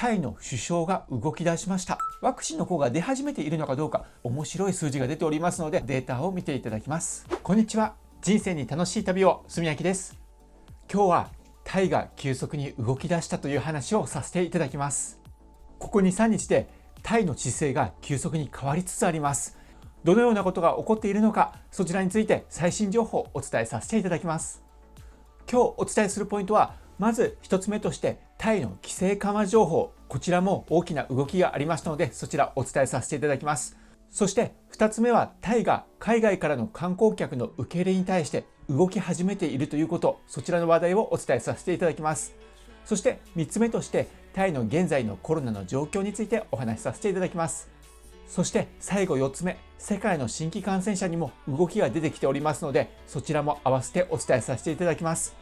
タイの首相が動き出しました。ワクチンの効果が出始めているのかどうか、面白い数字が出ておりますので、データを見ていただきます。こんにちは。人生に楽しい旅を、すみやきです。今日はタイが急速に動き出したという話をさせていただきます。ここ2、3日でタイの姿勢が急速に変わりつつあります。どのようなことが起こっているのか、そちらについて最新情報をお伝えさせていただきます。今日お伝えするポイントは、まず1つ目としてタイの規制緩和情報、こちらも大きな動きがありましたので、そちらお伝えさせていただきます。そして2つ目は、タイが海外からの観光客の受け入れに対して動き始めているということ、そちらの話題をお伝えさせていただきます。そして3つ目として、タイの現在のコロナの状況についてお話しさせていただきます。そして最後4つ目、世界の新規感染者にも動きが出てきておりますので、そちらも合わせてお伝えさせていただきます。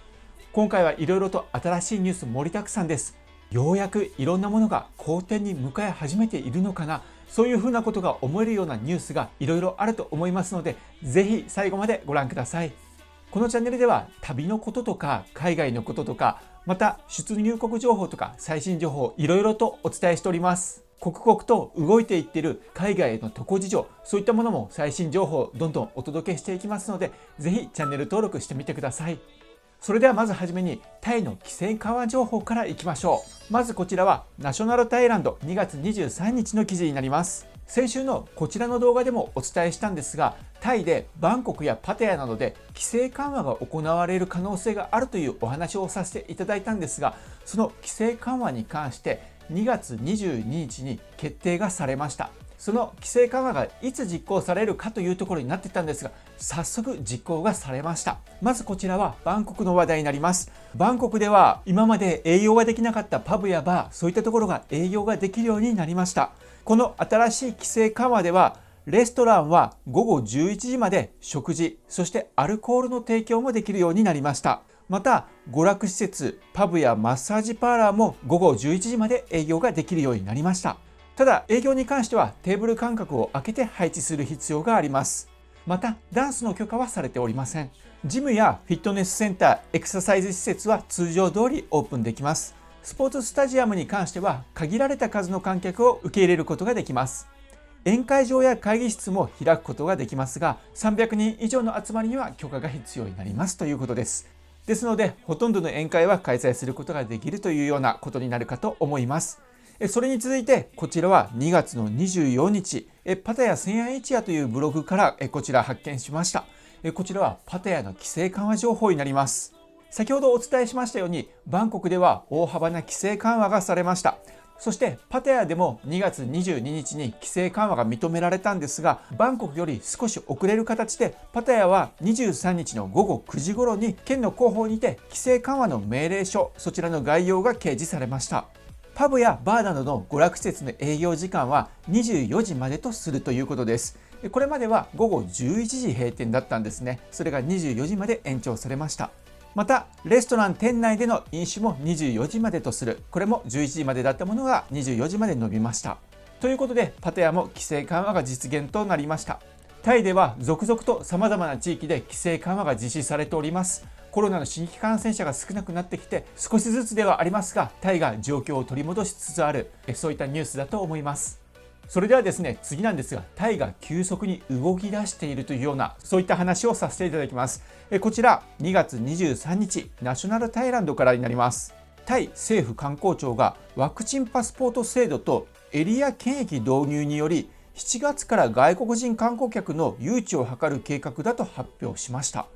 今回はいろいろと新しいニュース盛りだくさんです。ようやくいろんなものが好転に向かい始めているのかな、そういうふうなことが思えるようなニュースがいろいろあると思いますので、ぜひ最後までご覧ください。このチャンネルでは旅のこととか海外のこととか、また出入国情報とか最新情報いろいろとお伝えしております。刻々と動いていっている海外への渡航事情、そういったものも最新情報をどんどんお届けしていきますので、ぜひチャンネル登録してみてください。それではまずはじめにタイの規制緩和情報からいきましょう。まずこちらはナショナルタイランド2月23日の記事になります。先週のこちらの動画でもお伝えしたんですが、タイでバンコクやパタヤなどで規制緩和が行われる可能性があるというお話をさせていただいたんですが、その規制緩和に関して2月22日に決定がされました。その規制緩和がいつ実行されるかというところになってたんですが、早速実行がされました。まずこちらはバンコクの話題になります。バンコクでは今まで営業ができなかったパブやバー、そういったところが営業ができるようになりました。この新しい規制緩和では、レストランは午後11時まで食事、そしてアルコールの提供もできるようになりました。また娯楽施設、パブやマッサージパーラーも午後11時まで営業ができるようになりました。ただ営業に関してはテーブル間隔を空けて配置する必要があります。またダンスの許可はされておりません。ジムやフィットネスセンター、エクササイズ施設は通常通りオープンできます。スポーツスタジアムに関しては限られた数の観客を受け入れることができます。宴会場や会議室も開くことができますが、300人以上の集まりには許可が必要になりますということです。ですのでほとんどの宴会は開催することができるというようなことになるかと思います。それに続いてこちらは2月の24日、パタヤ千夜一夜というブログからこちら発見しました。こちらはパタヤの規制緩和情報になります。先ほどお伝えしましたように、バンコクでは大幅な規制緩和がされました。そしてパタヤでも2月22日に規制緩和が認められたんですが、バンコクより少し遅れる形でパタヤは23日の午後9時頃に県の広報にて規制緩和の命令書、そちらの概要が掲示されました。パブやバーなどの娯楽施設の営業時間は24時までとするということです。これまでは午後11時閉店だったんですね。それが24時まで延長されました。またレストラン店内での飲酒も24時までとする、これも11時までだったものが24時まで伸びました。ということでパタヤも規制緩和が実現となりました。タイでは続々とさまざまな地域で規制緩和が実施されております。コロナの新規感染者が少なくなってきて、少しずつではありますがタイが状況を取り戻しつつある、そういったニュースだと思います。それではですね、次なんですが、タイが急速に動き出しているというような、そういった話をさせていただきます。こちら2月23日ナショナルタイランドからになります。タイ政府観光庁がワクチンパスポート制度とエリア検疫導入により、7月から外国人観光客の誘致を図る計画だと発表しました。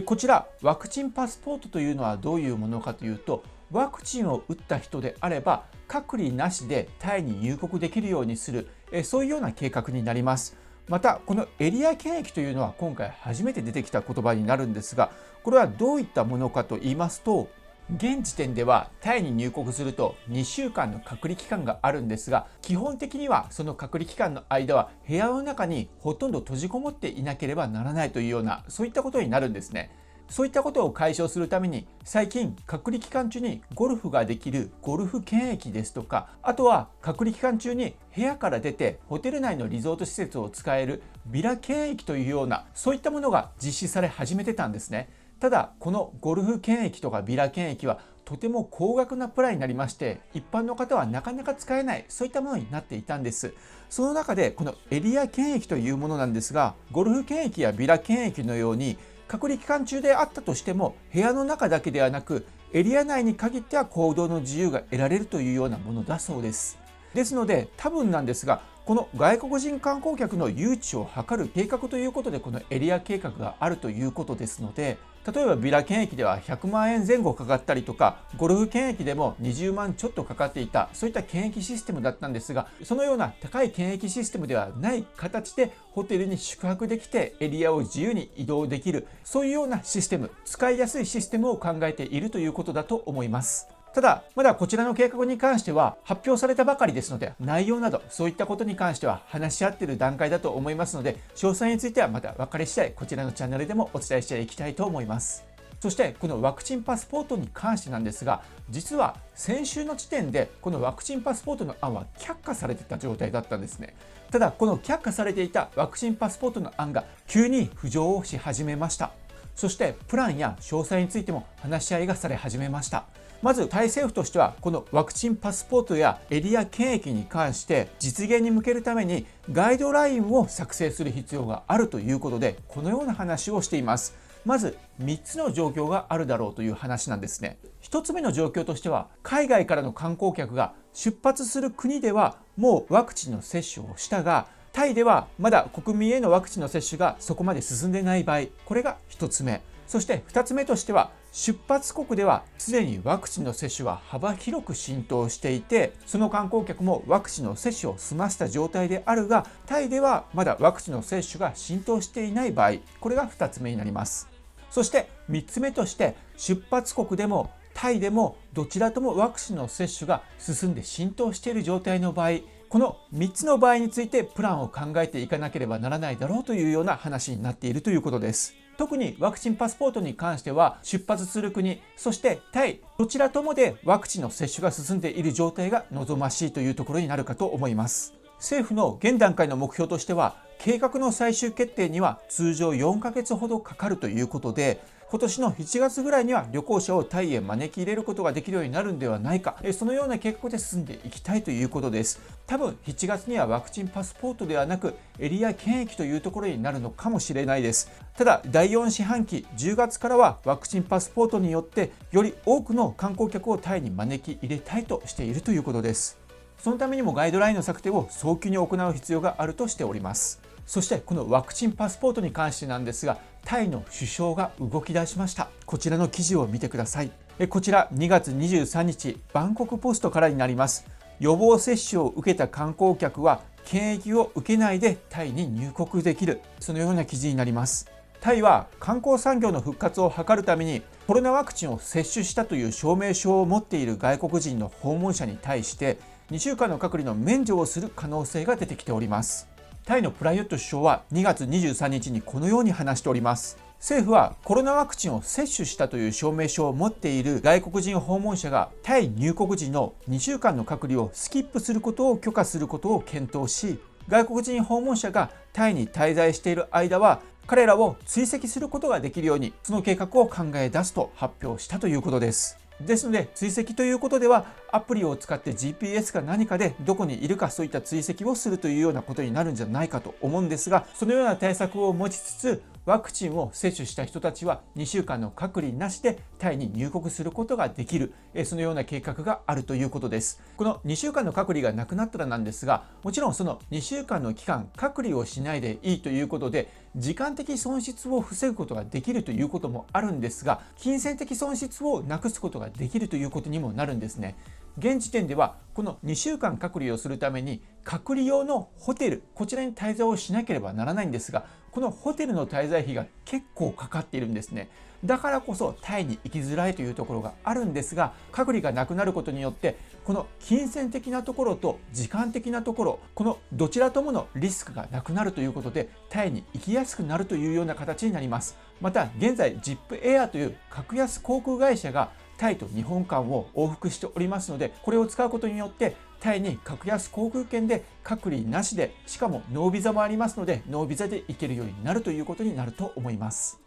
こちらワクチンパスポートというのはどういうものかというと、ワクチンを打った人であれば隔離なしでタイに入国できるようにする、そういうような計画になります。またこのエリア検疫というのは今回初めて出てきた言葉になるんですが、これはどういったものかと言いますと、現時点ではタイに入国すると2週間の隔離期間があるんですが、基本的にはその隔離期間の間は部屋の中にほとんど閉じこもっていなければならないというような、そういったことになるんですね。そういったことを解消するために、最近隔離期間中にゴルフができるゴルフ検疫ですとか、あとは隔離期間中に部屋から出てホテル内のリゾート施設を使えるビラ検疫というような、そういったものが実施され始めてたんですね。ただこのゴルフ検疫とかビラ検疫はとても高額なプランになりまして、一般の方はなかなか使えない、そういったものになっていたんです。その中でこのエリア検疫というものなんですが、ゴルフ検疫やビラ検疫のように隔離期間中であったとしても、部屋の中だけではなくエリア内に限っては行動の自由が得られるというようなものだそうです。ですので、多分なんですが、この外国人観光客の誘致を図る計画ということで、このエリア計画があるということですので、例えばビラ検疫では100万円前後かかったりとか、ゴルフ検疫でも20万ちょっとかかっていた、そういった検疫システムだったんですが、そのような高い検疫システムではない形でホテルに宿泊できてエリアを自由に移動できる、そういうようなシステム、使いやすいシステムを考えているということだと思います。ただ、まだこちらの計画に関しては発表されたばかりですので、内容などそういったことに関しては話し合っている段階だと思いますので、詳細についてはまた分かり次第こちらのチャンネルでもお伝えしていきたいと思います。そしてこのワクチンパスポートに関してなんですが、実は先週の時点でこのワクチンパスポートの案は却下されていた状態だったんですね。ただ、この却下されていたワクチンパスポートの案が急に浮上をし始めました。そしてプランや詳細についても話し合いがされ始めました。まずタイ政府としては、このワクチンパスポートやエリア検疫に関して実現に向けるためにガイドラインを作成する必要があるということで、このような話をしています。まず3つの状況があるだろうという話なんですね。1つ目の状況としては、海外からの観光客が出発する国ではもうワクチンの接種をしたが、タイではまだ国民へのワクチンの接種がそこまで進んでいない場合、これが1つ目。そして2つ目としては、出発国ではすでにワクチンの接種は幅広く浸透していて、その観光客もワクチンの接種を済ませた状態であるが、タイではまだワクチンの接種が浸透していない場合、これが2つ目になります。そして3つ目として、出発国でもタイでもどちらともワクチンの接種が進んで浸透している状態の場合、この3つの場合についてプランを考えていかなければならないだろうというような話になっているということです。特にワクチンパスポートに関しては、出発する国、そしてタイ、どちらともでワクチンの接種が進んでいる状態が望ましいというところになるかと思います。政府の現段階の目標としては、計画の最終決定には通常4ヶ月ほどかかるということで、今年の7月ぐらいには旅行者をタイへ招き入れることができるようになるんではないか、そのような計画で進んでいきたいということです。多分7月にはワクチンパスポートではなくエリア検疫というところになるのかもしれないです。ただ、第4四半期10月からはワクチンパスポートによってより多くの観光客をタイに招き入れたいとしているということです。そのためにもガイドラインの策定を早急に行う必要があるとしております。そしてこのワクチンパスポートに関してなんですが、タイの首相が動き出しました。こちらの記事を見てください。こちら2月23日バンコクポストからになります。予防接種を受けた観光客は検疫を受けないでタイに入国できる、そのような記事になります。タイは観光産業の復活を図るためにコロナワクチンを接種したという証明書を持っている外国人の訪問者に対して2週間の隔離の免除をする可能性が出てきております。タイのプラユット首相は2月23日にこのように話しております。政府はコロナワクチンを接種したという証明書を持っている外国人訪問者がタイ入国時の2週間の隔離をスキップすることを許可することを検討し、外国人訪問者がタイに滞在している間は彼らを追跡することができるようにその計画を考え出すと発表したということです。ですので、追跡ということではアプリを使って GPS か何かでどこにいるか、そういった追跡をするというようなことになるんじゃないかと思うんですが、そのような対策を持ちつつワクチンを接種した人たちは2週間の隔離なしでタイに入国することができる、そのような計画があるということです。この2週間の隔離がなくなったらなんですが、もちろんその2週間の期間隔離をしないでいいということで時間的損失を防ぐことができるということもあるんですが、金銭的損失をなくすことができるということにもなるんですね。現時点ではこの2週間隔離をするために隔離用のホテル、こちらに滞在をしなければならないんですが、このホテルの滞在費が結構かかっているんですね。だからこそタイに行きづらいというところがあるんですが、隔離がなくなることによってこの金銭的なところと時間的なところ、このどちらとものリスクがなくなるということでタイに行きやすくなるというような形になります。また現在 ZIP エアという格安航空会社がタイと日本間を往復しておりますので、これを使うことによってタイに格安航空券で隔離なしで、しかもノービザもありますのでノービザで行けるようになるということになると思います。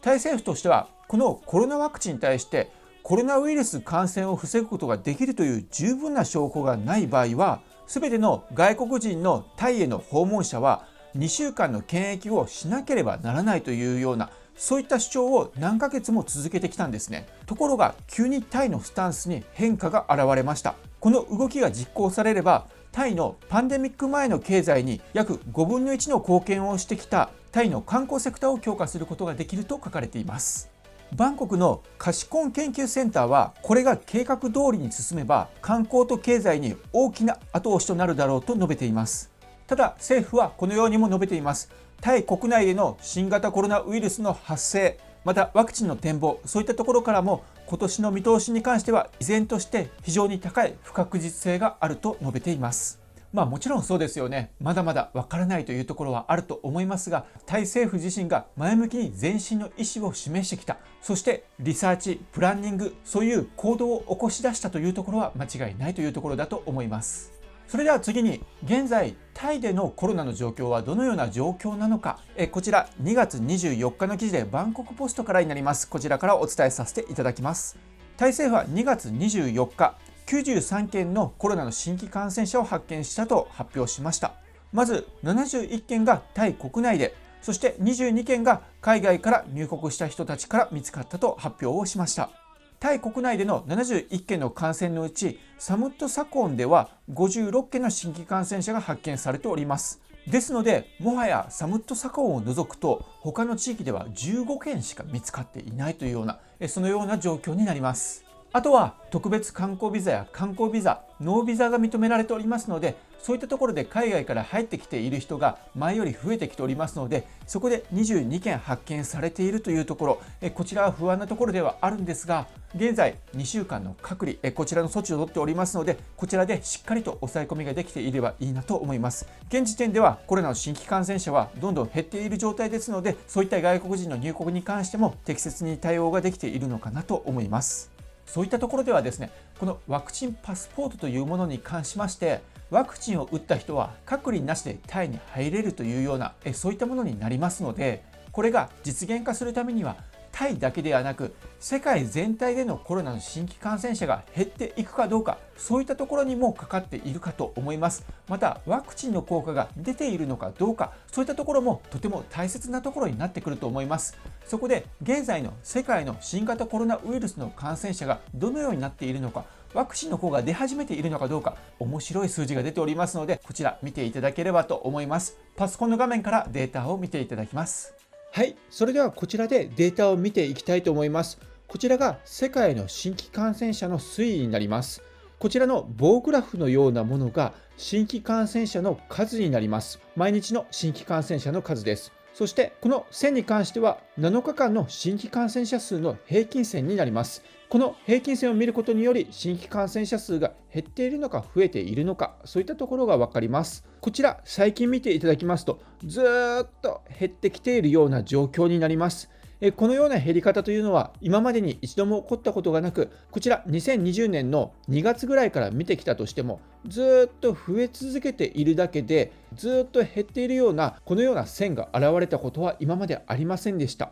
タイ政府としてはこのコロナワクチンに対してコロナウイルス感染を防ぐことができるという十分な証拠がない場合は、すべての外国人のタイへの訪問者は2週間の検疫をしなければならないというような、そういった主張を何ヶ月も続けてきたんですね。ところが急にタイのスタンスに変化が現れました。この動きが実行されれば、タイのパンデミック前の経済に約5分の1の貢献をしてきたタイの観光セクターを強化することができると書かれています。バンコクのカシコン研究センターは、これが計画通りに進めば観光と経済に大きな後押しとなるだろうと述べています。ただ政府はこのようにも述べています。タイ国内での新型コロナウイルスの発生、またワクチンの展望、そういったところからも今年の見通しに関しては依然として非常に高い不確実性があると述べています。もちろんそうですよね。まだまだわからないというところはあると思いますが、タイ政府自身が前向きに前進の意思を示してきた、そしてリサーチ、プランニング、そういう行動を起こし出したというところは間違いないというところだと思います。それでは次に、現在タイでのコロナの状況はどのような状況なのか、こちら2月24日の記事でバンコクポストからになります。こちらからお伝えさせていただきます。タイ政府は2月24日93件のコロナの新規感染者を発見したと発表しました。まず71件がタイ国内で、そして22件が海外から入国した人たちから見つかったと発表をしました。タイ国内での71件の感染のうち、サムットサコンでは56件の新規感染者が発見されております。ですので、もはやサムットサコンを除くと他の地域では15件しか見つかっていないというような、そのような状況になります。あとは特別観光ビザや観光ビザ、ノービザが認められておりますので、そういったところで海外から入ってきている人が前より増えてきておりますので、そこで22件発見されているというところ、こちらは不安なところではあるんですが、現在2週間の隔離、こちらの措置を取っておりますので、こちらでしっかりと抑え込みができていればいいなと思います。現時点ではコロナの新規感染者はどんどん減っている状態ですので、そういった外国人の入国に関しても適切に対応ができているのかなと思います。そういったところではですね、このワクチンパスポートというものに関しまして、ワクチンを打った人は隔離なしでタイに入れるというような、そういったものになりますので、これが実現化するためにはタイだけではなく世界全体でのコロナの新規感染者が減っていくかどうか、そういったところにもかかっているかと思います。またワクチンの効果が出ているのかどうか、そういったところもとても大切なところになってくると思います。そこで現在の世界の新型コロナウイルスの感染者がどのようになっているのか、ワクチンの効果が出始めているのかどうか、面白い数字が出ておりますので、こちら見ていただければと思います。パソコンの画面からデータを見ていただきます。はい、それではこちらでデータを見ていきたいと思います。こちらが世界の新規感染者の推移になります。こちらの棒グラフのようなものが新規感染者の数になります。毎日の新規感染者の数です。そしてこの線に関しては7日間の新規感染者数の平均線になります。この平均線を見ることにより新規感染者数が減っているのか増えているのか、そういったところが分かります。こちら最近見ていただきますと、ずっと減ってきているような状況になります。このような減り方というのは今までに一度も起こったことがなく、こちら2020年の2月ぐらいから見てきたとしても、ずっと増え続けているだけでずっと減っているような、このような線が現れたことは今までありませんでした。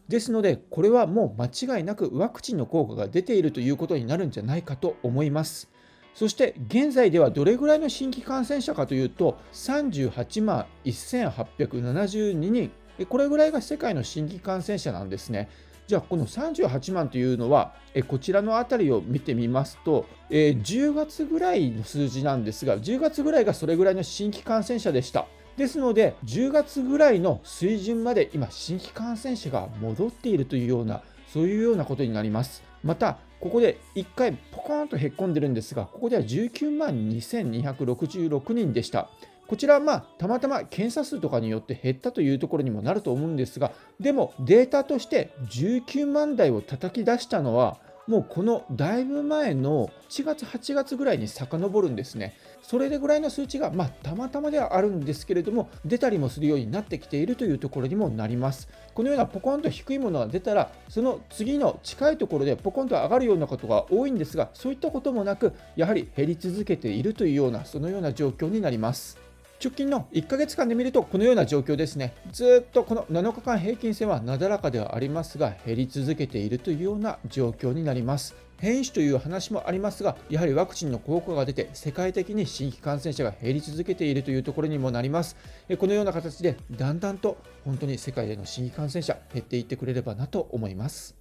ですのでこれはもう間違いなくワクチンの効果が出ているということになるんじゃないかと思います。そして現在ではどれぐらいの新規感染者かというと、38万1872人、これぐらいが世界の新規感染者なんですね。じゃあこの38万というのはこちらのあたりを見てみますと、10月ぐらいの数字なんですが、10月ぐらいがそれぐらいの新規感染者でした。ですので10月ぐらいの水準まで今新規感染者が戻っているというような、そういうようなことになります。またここで1回ポコーンとへっこんでるんですが、ここでは19万2266人でした。こちらはたまたま検査数とかによって減ったというところにもなると思うんですが、でもデータとして19万台を叩き出したのはもうこのだいぶ前の7月8月ぐらいに遡るんですね。それぐらいの数値がたまたまではあるんですけれども、出たりもするようになってきているというところにもなります。このようなポコンと低いものが出たら、その次の近いところでポコンと上がるようなことが多いんですが、そういったこともなく、やはり減り続けているというような、そのような状況になります。直近の1ヶ月間で見るとこのような状況ですね。ずっとこの7日間平均線はなだらかではありますが減り続けているというような状況になります。変異種という話もありますが、やはりワクチンの効果が出て世界的に新規感染者が減り続けているというところにもなります。このような形でだんだんと本当に世界での新規感染者減っていってくれればなと思います。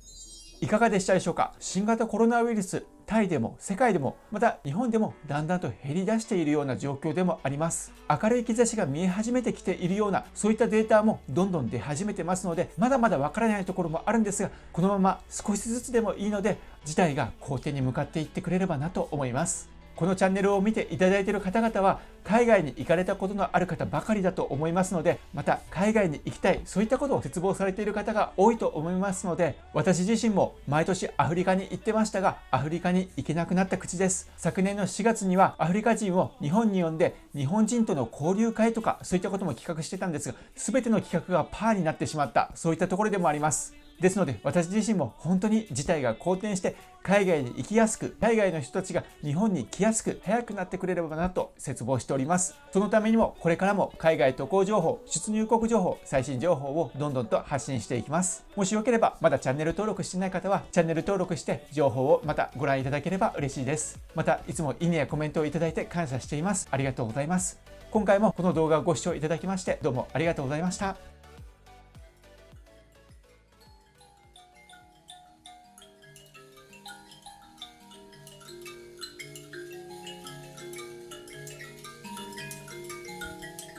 いかがでしたでしょうか。新型コロナウイルス、タイでも世界でもまた日本でもだんだんと減り出しているような状況でもあります。明るい兆しが見え始めてきているようなそういったデータもどんどん出始めてますので、まだまだわからないところもあるんですが、このまま少しずつでもいいので事態が好転に向かっていってくれればなと思います。このチャンネルを見ていただいている方々は海外に行かれたことのある方ばかりだと思いますので、また海外に行きたい、そういったことを切望されている方が多いと思いますので、私自身も毎年アフリカに行ってましたがアフリカに行けなくなった口です。昨年の4月にはアフリカ人を日本に呼んで日本人との交流会とかそういったことも企画してたんですが、全ての企画がパーになってしまった、そういったところでもあります。ですので私自身も本当に事態が好転して海外に行きやすく、海外の人たちが日本に来やすく早くなってくれればなと切望しております。そのためにもこれからも海外渡航情報、出入国情報、最新情報をどんどんと発信していきます。もしよければまだチャンネル登録していない方はチャンネル登録して情報をまたご覧いただければ嬉しいです。またいつもいいねやコメントをいただいて感謝しています。ありがとうございます。今回もこの動画をご視聴いただきましてどうもありがとうございました。